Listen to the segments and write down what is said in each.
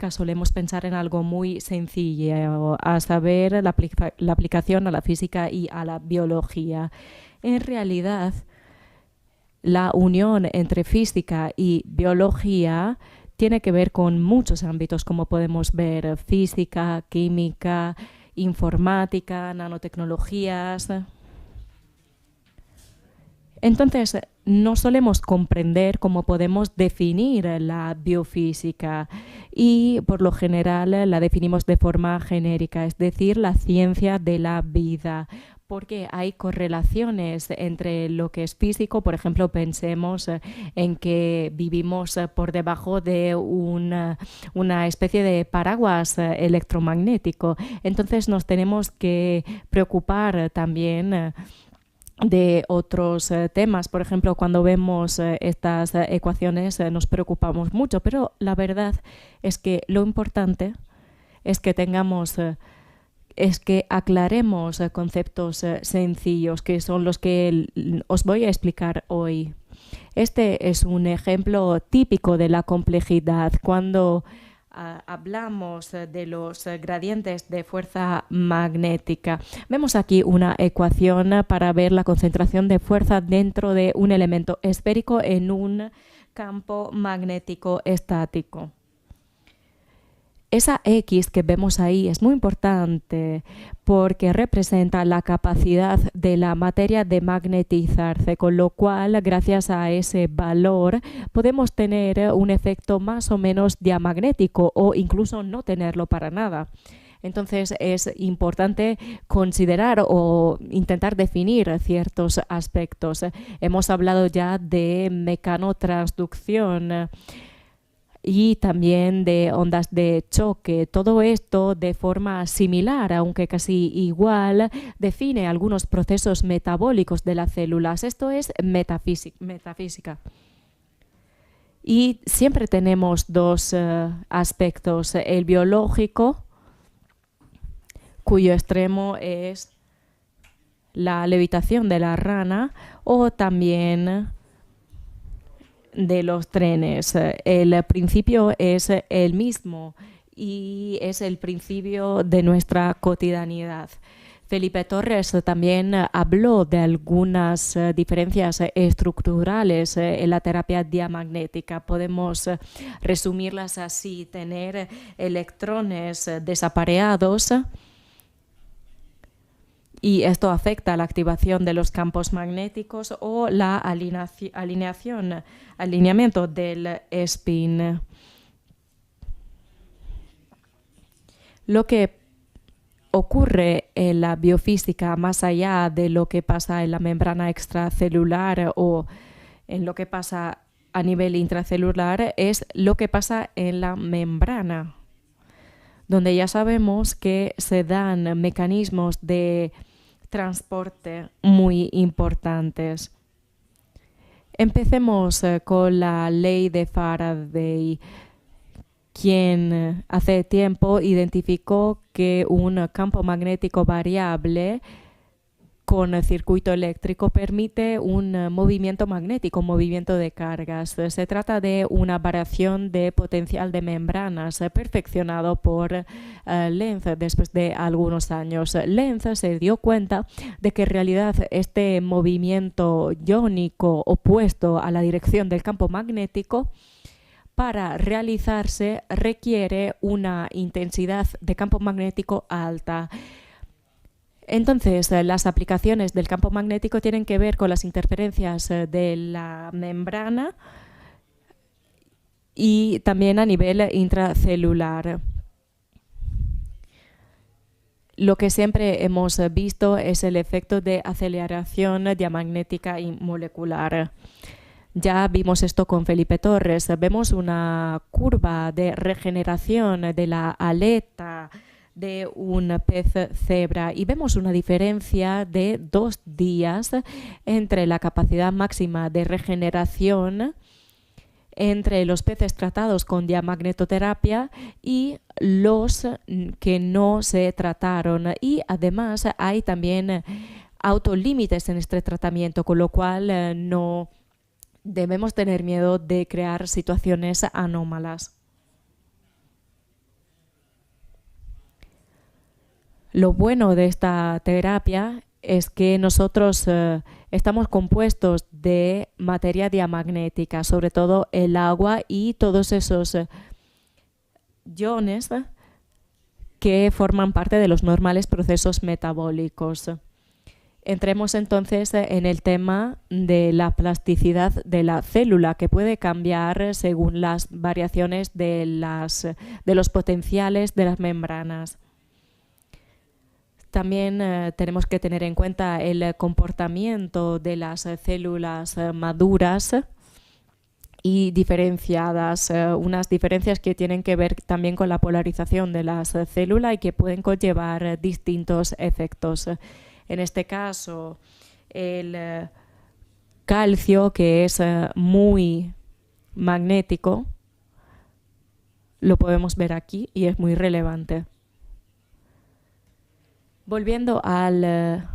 física solemos pensar en algo muy sencillo, a saber, la aplicación a la física y a la biología. En realidad, la unión entre física y biología tiene que ver con muchos ámbitos, como podemos ver, física, química, informática, nanotecnologías. Entonces, no solemos comprender cómo podemos definir la biofísica y, por lo general, la definimos de forma genérica, es decir, la ciencia de la vida, porque hay correlaciones entre lo que es físico. Por ejemplo, pensemos en que vivimos por debajo de una especie de paraguas electromagnético. Entonces, nos tenemos que preocupar también de otros temas. Por ejemplo, cuando vemos estas ecuaciones nos preocupamos mucho, pero la verdad es que lo importante es que aclaremos conceptos sencillos, que son los que os voy a explicar hoy. Este es un ejemplo típico de la complejidad. Cuando hablamos de los gradientes de fuerza magnética, vemos aquí una ecuación para ver la concentración de fuerza dentro de un elemento esférico en un campo magnético estático. Esa X que vemos ahí es muy importante porque representa la capacidad de la materia de magnetizarse, con lo cual, gracias a ese valor, podemos tener un efecto más o menos diamagnético o incluso no tenerlo para nada. Entonces es importante considerar o intentar definir ciertos aspectos. Hemos hablado ya de mecanotransducción y también de ondas de choque. Todo esto de forma similar, aunque casi igual, define algunos procesos metabólicos de las células. Esto es metafísica. Y siempre tenemos dos aspectos. El biológico, cuyo extremo es la levitación de la rana, o también de los trenes. El principio es el mismo y es el principio de nuestra cotidianidad. Felipe Torres también habló de algunas diferencias estructurales en la terapia diamagnética. Podemos resumirlas así: tener electrones desapareados, y esto afecta a la activación de los campos magnéticos, o la alineamiento del spin. Lo que ocurre en la biofísica, más allá de lo que pasa en la membrana extracelular o en lo que pasa a nivel intracelular, es lo que pasa en la membrana, donde ya sabemos que se dan mecanismos de transporte muy importantes. Empecemos con la ley de Faraday, quien hace tiempo identificó que un campo magnético variable con circuito eléctrico permite un movimiento magnético, un movimiento de cargas. Se trata de una variación de potencial de membranas perfeccionado por Lenz después de algunos años. Lenz se dio cuenta de que en realidad este movimiento iónico opuesto a la dirección del campo magnético, para realizarse, requiere una intensidad de campo magnético alta. Entonces, las aplicaciones del campo magnético tienen que ver con las interferencias de la membrana y también a nivel intracelular. Lo que siempre hemos visto es el efecto de aceleración diamagnética y molecular. Ya vimos esto con Felipe Torres. Vemos una curva de regeneración de la aleta de un pez cebra y vemos una diferencia de 2 días entre la capacidad máxima de regeneración entre los peces tratados con diamagnetoterapia y los que no se trataron. Y además hay también autolímites en este tratamiento, con lo cual no debemos tener miedo de crear situaciones anómalas. Lo bueno de esta terapia es que nosotros estamos compuestos de materia diamagnética, sobre todo el agua y todos esos iones que forman parte de los normales procesos metabólicos. Entremos entonces en el tema de la plasticidad de la célula, que puede cambiar según las variaciones de los potenciales de las membranas. También tenemos que tener en cuenta el comportamiento de las células maduras y diferenciadas, unas diferencias que tienen que ver también con la polarización de las células y que pueden conllevar distintos efectos. En este caso, el calcio, que es muy magnético, lo podemos ver aquí y es muy relevante. Volviendo al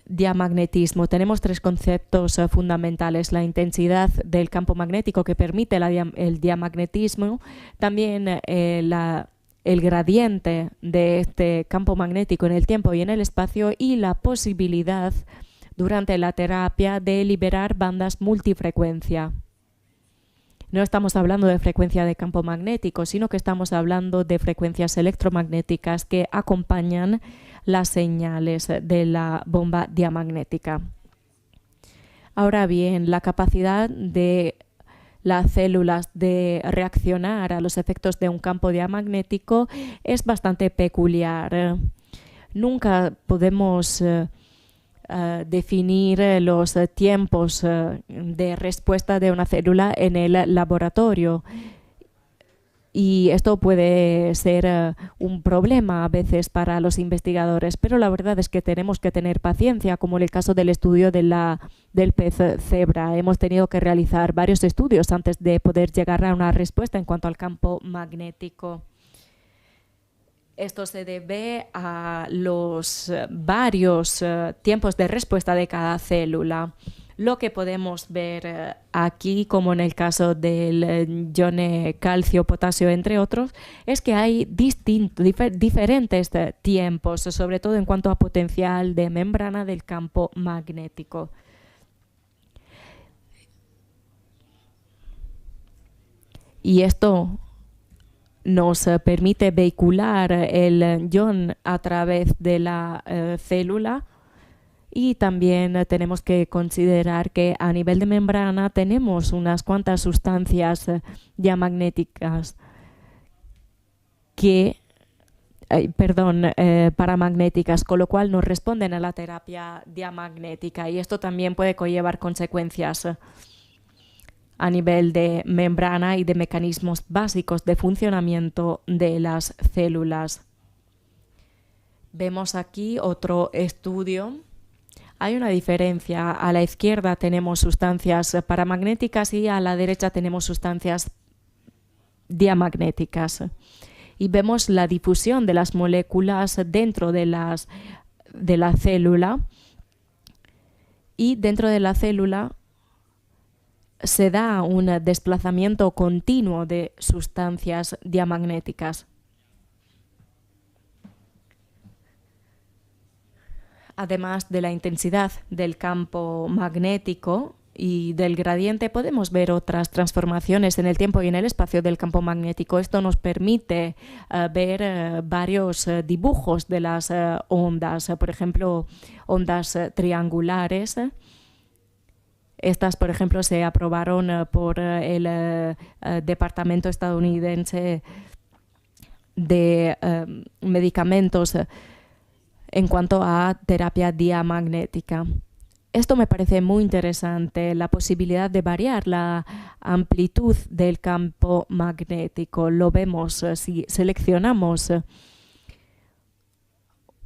diamagnetismo, tenemos tres conceptos fundamentales: la intensidad del campo magnético que permite el diamagnetismo, también el gradiente de este campo magnético en el tiempo y en el espacio, y la posibilidad durante la terapia de liberar bandas multifrecuencia. No estamos hablando de frecuencia de campo magnético, sino que estamos hablando de frecuencias electromagnéticas que acompañan las señales de la bomba diamagnética. Ahora bien, la capacidad de las células de reaccionar a los efectos de un campo diamagnético es bastante peculiar. Nunca podemos definir los tiempos de respuesta de una célula en el laboratorio. Y esto puede ser un problema a veces para los investigadores, pero la verdad es que tenemos que tener paciencia, como en el caso del estudio del pez cebra. Hemos tenido que realizar varios estudios antes de poder llegar a una respuesta en cuanto al campo magnético. Esto se debe a los varios tiempos de respuesta de cada célula. Lo que podemos ver aquí, como en el caso del ion calcio, potasio, entre otros, es que hay diferentes tiempos, sobre todo en cuanto a potencial de membrana del campo magnético. Y esto nos permite vehicular el ion a través de la célula. Y también tenemos que considerar que a nivel de membrana tenemos unas cuantas sustancias diamagnéticas paramagnéticas, con lo cual no responden a la terapia diamagnética, y esto también puede conllevar consecuencias a nivel de membrana y de mecanismos básicos de funcionamiento de las células. Vemos aquí otro estudio. Hay una diferencia. A la izquierda tenemos sustancias paramagnéticas y a la derecha tenemos sustancias diamagnéticas. Y vemos la difusión de las moléculas dentro de la célula. Y dentro de la célula se da un desplazamiento continuo de sustancias diamagnéticas. Además de la intensidad del campo magnético y del gradiente, podemos ver otras transformaciones en el tiempo y en el espacio del campo magnético. Esto nos permite ver varios dibujos de las ondas, por ejemplo, ondas triangulares. Estas, por ejemplo, se aprobaron por el Departamento estadounidense de medicamentos en cuanto a terapia diamagnética. Esto me parece muy interesante, la posibilidad de variar la amplitud del campo magnético. Lo vemos si seleccionamos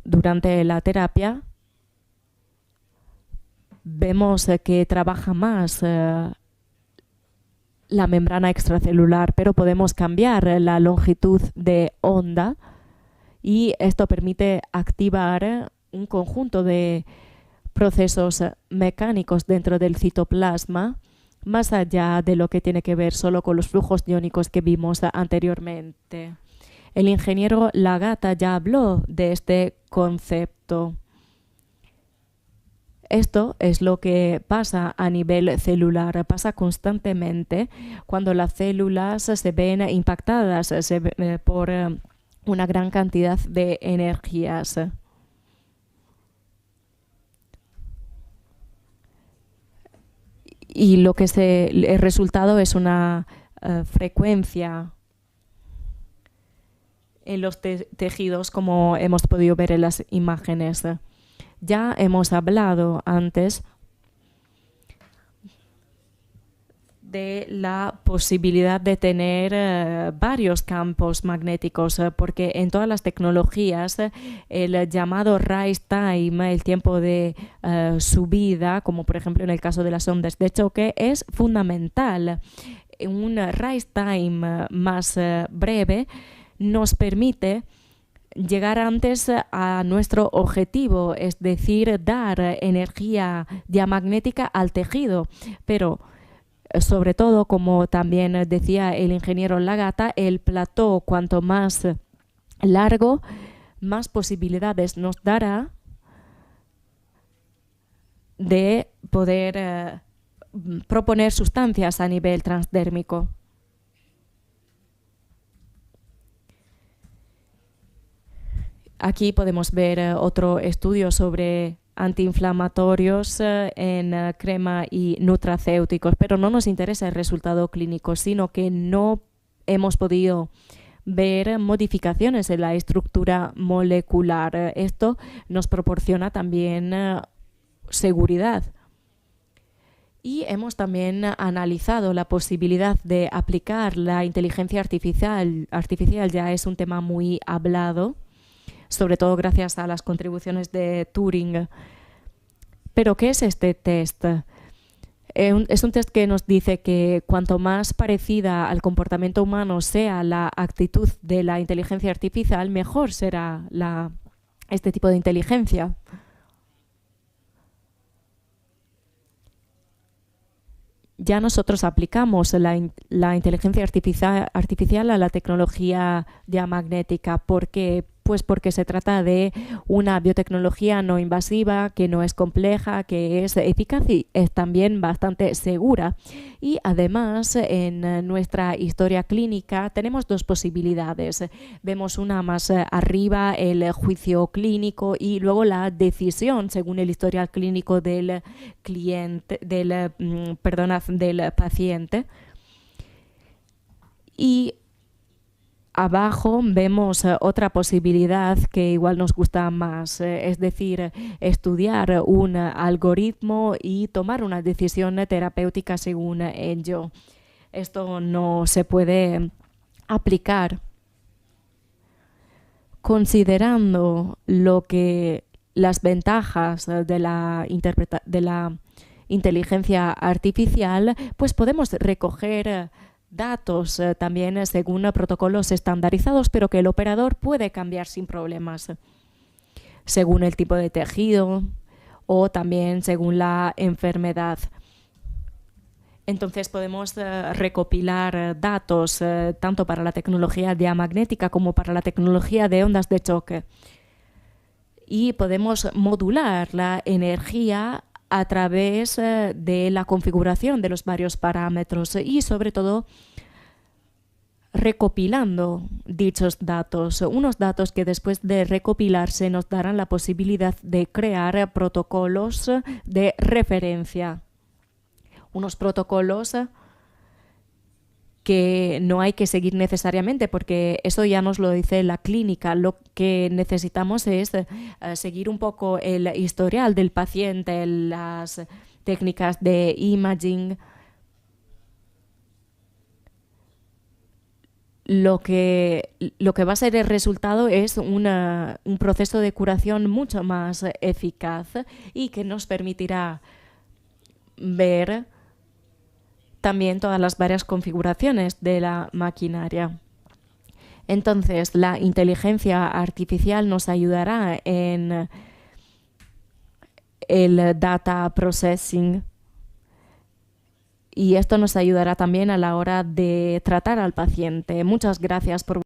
durante la terapia. Vemos que trabaja más la membrana extracelular, pero podemos cambiar la longitud de onda. Y esto permite activar un conjunto de procesos mecánicos dentro del citoplasma, más allá de lo que tiene que ver solo con los flujos iónicos que vimos anteriormente. El ingeniero Lagata ya habló de este concepto. Esto es lo que pasa a nivel celular, pasa constantemente cuando las células se ven impactadas por una gran cantidad de energías. Y el resultado es una frecuencia en los tejidos, como hemos podido ver en las imágenes. Ya hemos hablado antes de la posibilidad de tener varios campos magnéticos, porque en todas las tecnologías el llamado rise time, el tiempo de subida, como por ejemplo en el caso de las ondas de choque, es fundamental. Un rise time más breve nos permite llegar antes a nuestro objetivo, es decir, dar energía diamagnética al tejido, pero sobre todo, como también decía el ingeniero Lagata, el plató cuanto más largo, más posibilidades nos dará de poder proponer sustancias a nivel transdérmico. Aquí podemos ver otro estudio sobre antiinflamatorios en crema y nutracéuticos, pero no nos interesa el resultado clínico, sino que no hemos podido ver modificaciones en la estructura molecular. Esto nos proporciona también seguridad. Y hemos también analizado la posibilidad de aplicar la inteligencia artificial. Ya es un tema muy hablado, sobre todo gracias a las contribuciones de Turing. ¿Pero qué es este test? Es un test que nos dice que cuanto más parecida al comportamiento humano sea la actitud de la inteligencia artificial, mejor será este tipo de inteligencia. Ya nosotros aplicamos la inteligencia artificial a la tecnología diamagnética. ¿Por qué? Pues porque se trata de una biotecnología no invasiva, que no es compleja, que es eficaz y es también bastante segura. Y además, en nuestra historia clínica tenemos dos posibilidades. Vemos una más arriba, el juicio clínico, y luego la decisión según el historial clínico del paciente. Y abajo vemos otra posibilidad que igual nos gusta más, es decir, estudiar un algoritmo y tomar una decisión terapéutica según ello. Esto no se puede aplicar considerando las ventajas de la inteligencia artificial, pues podemos recoger datos también según protocolos estandarizados, pero que el operador puede cambiar sin problemas, según el tipo de tejido o también según la enfermedad. Entonces podemos recopilar datos tanto para la tecnología diamagnética como para la tecnología de ondas de choque. Y podemos modular la energía a través de la configuración de los varios parámetros y sobre todo recopilando dichos datos, unos datos que después de recopilarse nos darán la posibilidad de crear protocolos de referencia, unos protocolos que no hay que seguir necesariamente, porque eso ya nos lo dice la clínica. Lo que necesitamos es seguir un poco el historial del paciente, las técnicas de imaging. Lo que va a ser el resultado es un proceso de curación mucho más eficaz y que nos permitirá ver también todas las varias configuraciones de la maquinaria. Entonces, la inteligencia artificial nos ayudará en el data processing y esto nos ayudará también a la hora de tratar al paciente. Muchas gracias por